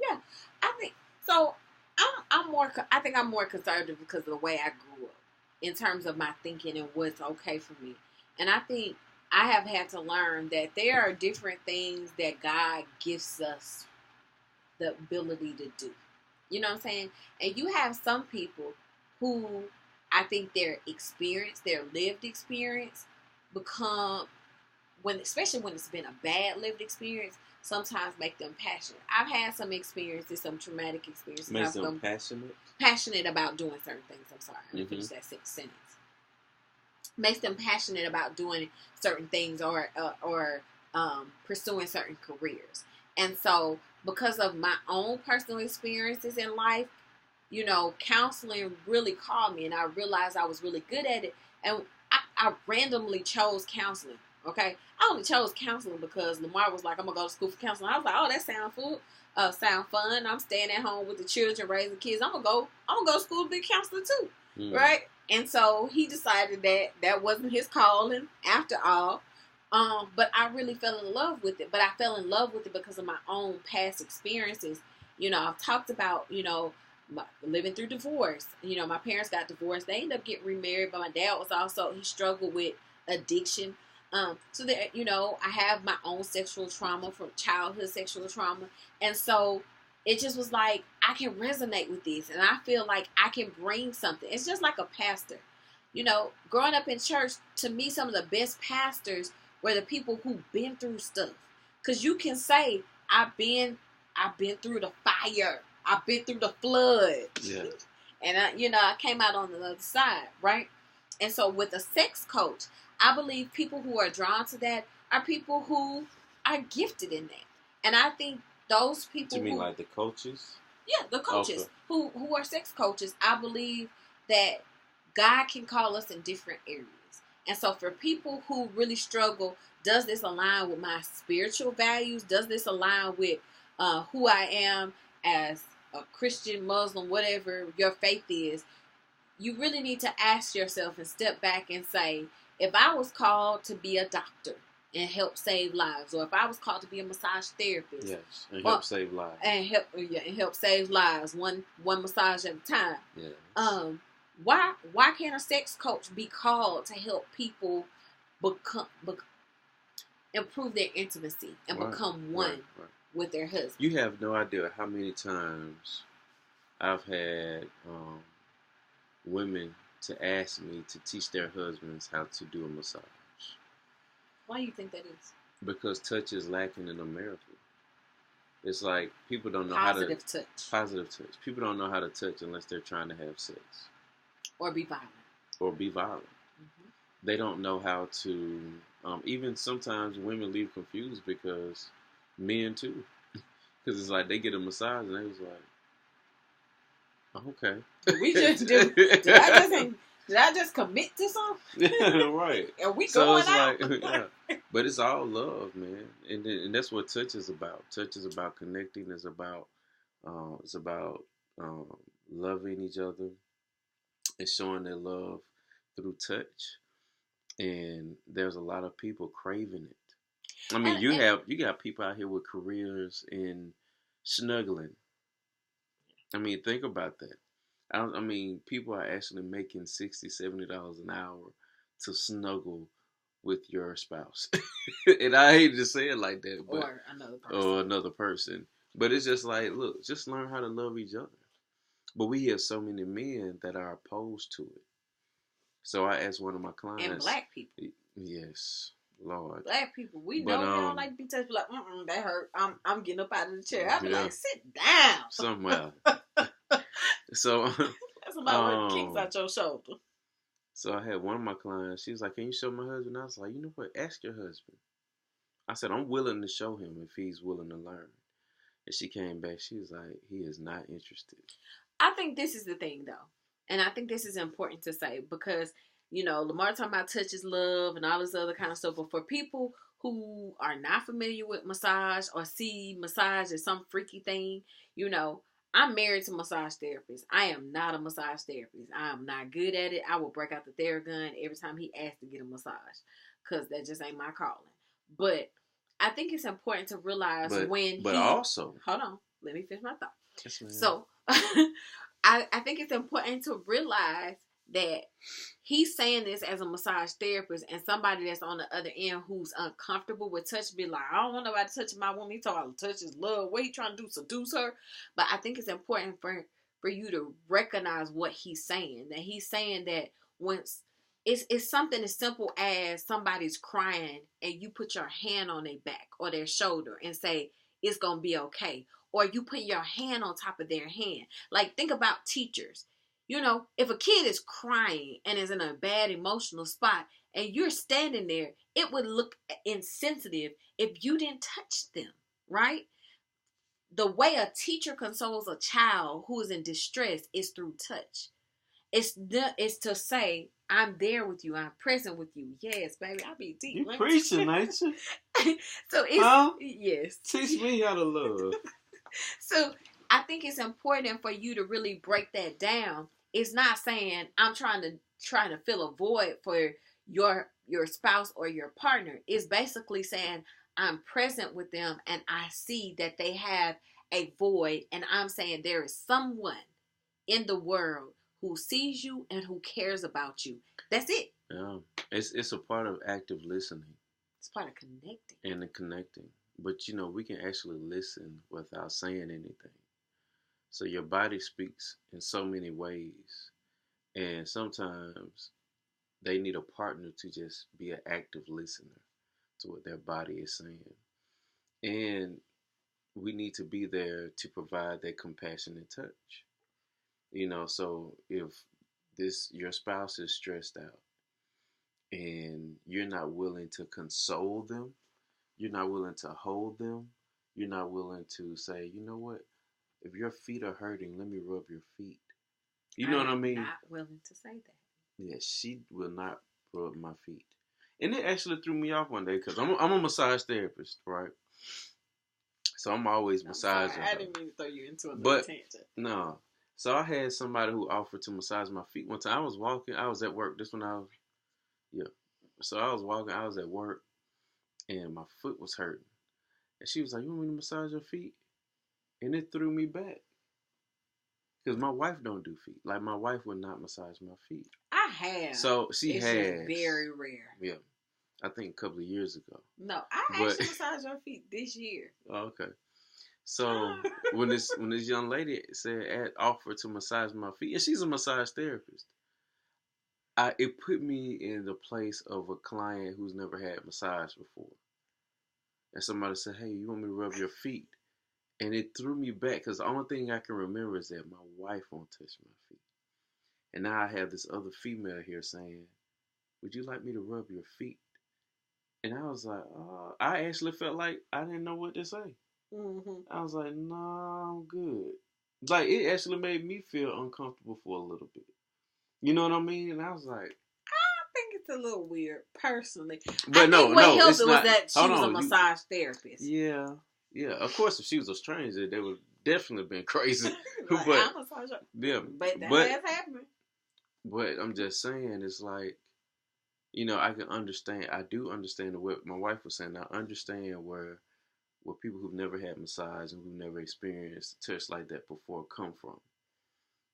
Yeah, I think so. I think I'm more conservative because of the way I grew up in terms of my thinking and what's okay for me. And I think I have had to learn that there are different things that God gives us the ability to do. You know what I'm saying? And you have some people who I think their experience, their lived experience, especially when it's been a bad lived experience, sometimes make them passionate. I've had some experiences, some traumatic experiences. Makes them passionate? Passionate about doing certain things. I'm sorry. I didn't finish that sentence. Makes them passionate about doing certain things or pursuing certain careers. And so, because of my own personal experiences in life, counseling really called me, and I realized I was really good at it. And I randomly chose counseling. Okay, I only chose counseling because Lemar was like, "I'm gonna go to school for counseling." I was like, "Oh, that sound fun. I'm staying at home with the children, raising kids. I'm gonna go to school to be a counselor too, right?" And so he decided that wasn't his calling after all. But I really fell in love with it. But I fell in love with it because of my own past experiences. I've talked about living through divorce. My parents got divorced. They ended up getting remarried, but my dad he struggled with addiction. So that, I have my own sexual trauma from childhood sexual trauma. And so it just was like, I can resonate with this. And I feel like I can bring something. It's just like a pastor. Growing up in church, to me, some of the best pastors were the people who've been through stuff. Because you can say, I've been through the fire. I've been through the flood. Yeah. And I came out on the other side, right? And so with a sex coach, I believe people who are drawn to that are people who are gifted in that. And I think those people You mean like the coaches? Yeah, the coaches who are sex coaches. I believe that God can call us in different areas. And so for people who really struggle, does this align with my spiritual values? Does this align with who I am as a Christian, Muslim, whatever your faith is? You really need to ask yourself and step back and say, if I was called to be a doctor and help save lives, or if I was called to be a massage therapist, yes, and help save lives, and help save lives, one massage at a time. Yeah. Why can't a sex coach be called to help people improve their intimacy and become one with their husband? You have no idea how many times I've had women to ask me to teach their husbands how to do a massage. Why do you think that is? Because touch is lacking in America. It's like people don't know Positive touch. People don't know how to touch unless they're trying to have sex. Or be violent. Mm-hmm. They don't know how to, even sometimes women leave confused because men too. Because it's like they get a massage and they was like, okay. Did I just commit to something? Right. And we going out? Yeah. But it's all love, man. And that's what touch is about. Touch is about connecting. It's about loving each other and showing their love through touch. And there's a lot of people craving it. I mean, you got people out here with careers in snuggling. I mean, think about that. I mean, people are actually making $60, $70 an hour to snuggle with your spouse. And I hate to say it like that, but or another person. But it's just like, look, just learn how to love each other. But we have so many men that are opposed to it. So I asked one of my clients, and black people. Yes, Lord. Black people, we know we don't like to be touched. Like, that hurt. I'm getting up out of the chair. I'll be like, sit down somewhere. So that's about what kicks out your shoulder. So I had one of my clients. She was like, "Can you show my husband?" I was like, "You know what? Ask your husband." I said, "I'm willing to show him if he's willing to learn." And she came back. She was like, "He is not interested." I think this is the thing, though, and I think this is important to say because Lemar talking about touch is love and all this other kind of stuff. But for people who are not familiar with massage or see massage as some freaky thing, I'm married to a massage therapist. I am not a massage therapist. I am not good at it. I will break out the Theragun every time he asks to get a massage because that just ain't my calling. But I think it's important to realize also, hold on, let me finish my thought. Yes, so I think it's important to realize that he's saying this as a massage therapist, and somebody that's on the other end who's uncomfortable with touch be like, I don't want nobody touching my woman. He talking about touch is love. What he trying to do? Seduce her? But I think it's important for you to recognize what he's saying. That he's saying that once it's something as simple as somebody's crying and you put your hand on their back or their shoulder and say it's gonna be okay, or you put your hand on top of their hand. Like, think about teachers. If a kid is crying and is in a bad emotional spot and you're standing there, it would look insensitive if you didn't touch them, right? The way a teacher consoles a child who is in distress is through touch. It's to say, I'm there with you. I'm present with you. Yes, baby. I be deep. You preaching, ain't you? So it's yes. Teach me how to love. So I think it's important for you to really break that down. It's not saying I'm trying to fill a void for your spouse or your partner. It's basically saying I'm present with them and I see that they have a void, and I'm saying there is someone in the world who sees you and who cares about you. That's it. Yeah. It's a part of active listening. It's part of connecting. And the connecting. But we can actually listen without saying anything. So your body speaks in so many ways. And sometimes they need a partner to just be an active listener to what their body is saying. And we need to be there to provide that compassionate touch. So if your spouse is stressed out and you're not willing to console them, you're not willing to hold them, you're not willing to say, you know what, if your feet are hurting, let me rub your feet. You know what I mean? I'm not willing to say that. Yeah, she will not rub my feet. And it actually threw me off one day because I'm a massage therapist, right? So I'm always massaging her. I didn't mean to throw you into another tangent. No. So I had somebody who offered to massage my feet one time. I was walking. I was at work. So I was walking. I was at work, and my foot was hurting. And she was like, "You want me to massage your feet?" And it threw me back. Because my wife don't do feet. Like, my wife would not massage my feet. I have. So she has. It's very rare. Yeah. I think a couple of years ago. No, I actually massaged your feet this year. Oh, okay. So when this young lady offered to massage my feet, and she's a massage therapist, it put me in the place of a client who's never had massage before. And somebody said, "Hey, you want me to rub your feet?" And it threw me back because the only thing I can remember is that my wife won't touch my feet. And now I have this other female here saying, "Would you like me to rub your feet?" And I was like, I actually felt like I didn't know what to say. Mm-hmm. I was like, "No, I'm good." Like, it actually made me feel uncomfortable for a little bit. You know what I mean? And I was like, I think it's a little weird, personally. But what helped was that she was a massage therapist. Yeah. Yeah, of course, if she was a stranger, they would definitely been crazy. Like, but that has happened. But I'm just saying, it's like, I can understand. I do understand what my wife was saying. I understand where where people who've never had massage and who've never experienced touch like that before come from.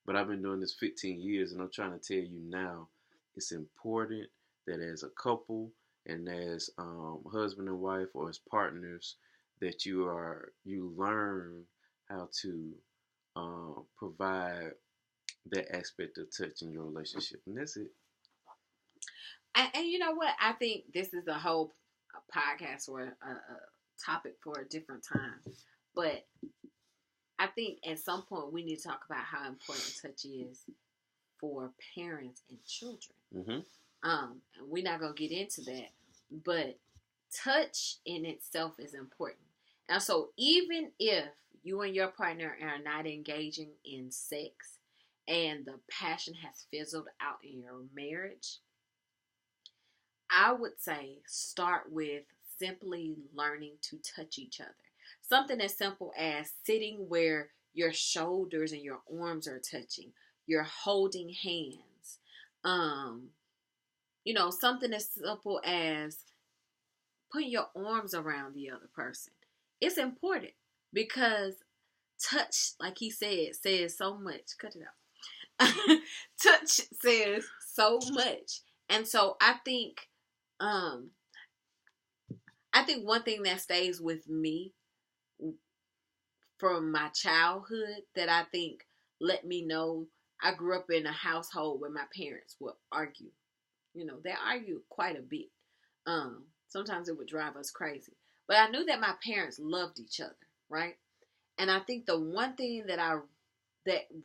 But I've been doing this 15 years, and I'm trying to tell you now, it's important that as a couple and as husband and wife or as partners, that you learn how to provide that aspect of touch in your relationship, and that's it. And you know what? I think this is a whole podcast or a topic for a different time. But I think at some point we need to talk about how important touch is for parents and children. Mm-hmm. And we're not gonna get into that, but touch in itself is important. And so even if you and your partner are not engaging in sex and the passion has fizzled out in your marriage, I would say start with simply learning to touch each other. Something as simple as sitting where your shoulders and your arms are touching. You're holding hands. Something as simple as putting your arms around the other person. It's important because touch, like he said, says so much. Cut it out. Touch says so much. And so I think one thing that stays with me from my childhood that I think let me know I grew up in a household where my parents would argue. They argue quite a bit. Sometimes it would drive us crazy. But I knew that my parents loved each other, right? And I think the one thing that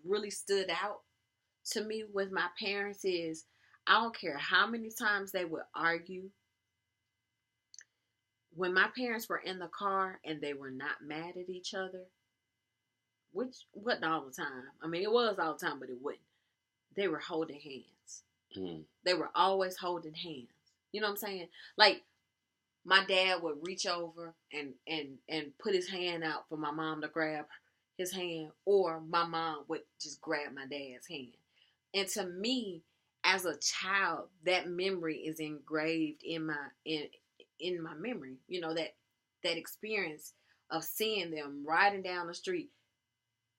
really stood out to me with my parents is I don't care how many times they would argue. When my parents were in the car and they were not mad at each other, which wasn't all the time. I mean, it was all the time, but it wasn't. They were holding hands. Mm. They were always holding hands. You know what I'm saying? Like, my dad would reach over and put his hand out for my mom to grab his hand, or my mom would just grab my dad's hand. And to me, as a child, that memory is engraved in my memory. That experience of seeing them riding down the street,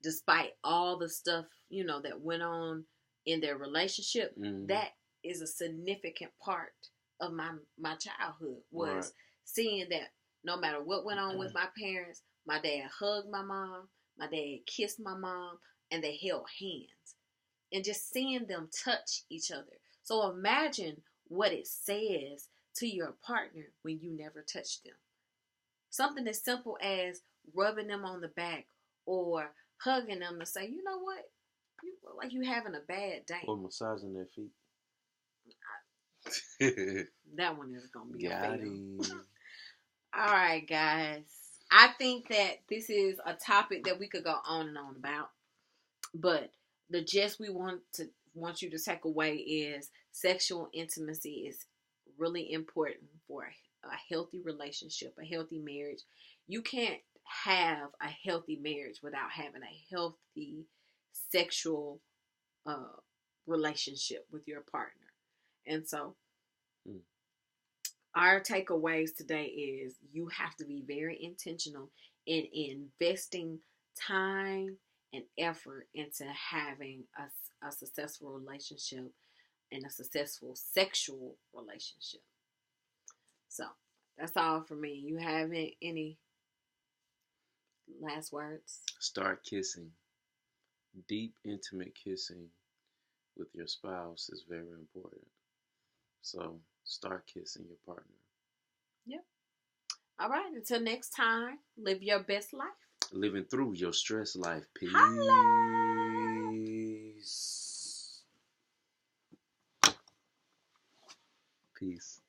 despite all the stuff that went on in their relationship. Mm-hmm. That is a significant part of my childhood, was seeing that no matter what went on with my parents, my dad hugged my mom, my dad kissed my mom, and they held hands. And just seeing them touch each other. So imagine what it says to your partner when you never touch them. Something as simple as rubbing them on the back or hugging them to say, you know what? You look like you're having a bad day. Or massaging their feet. That one is going to be a fail. All right, guys. I think that this is a topic that we could go on and on about. But the gist we want you to take away is sexual intimacy is really important for a healthy relationship, a healthy marriage. You can't have a healthy marriage without having a healthy sexual relationship with your partner. And so our takeaways today is you have to be very intentional in investing time and effort into having a successful relationship and a successful sexual relationship. So that's all for me. You have any last words? Start kissing. Deep, intimate kissing with your spouse is very important. So start kissing your partner. Yep. All right. Until next time, live your best life. Living through your stress life. Peace. Holla. Peace.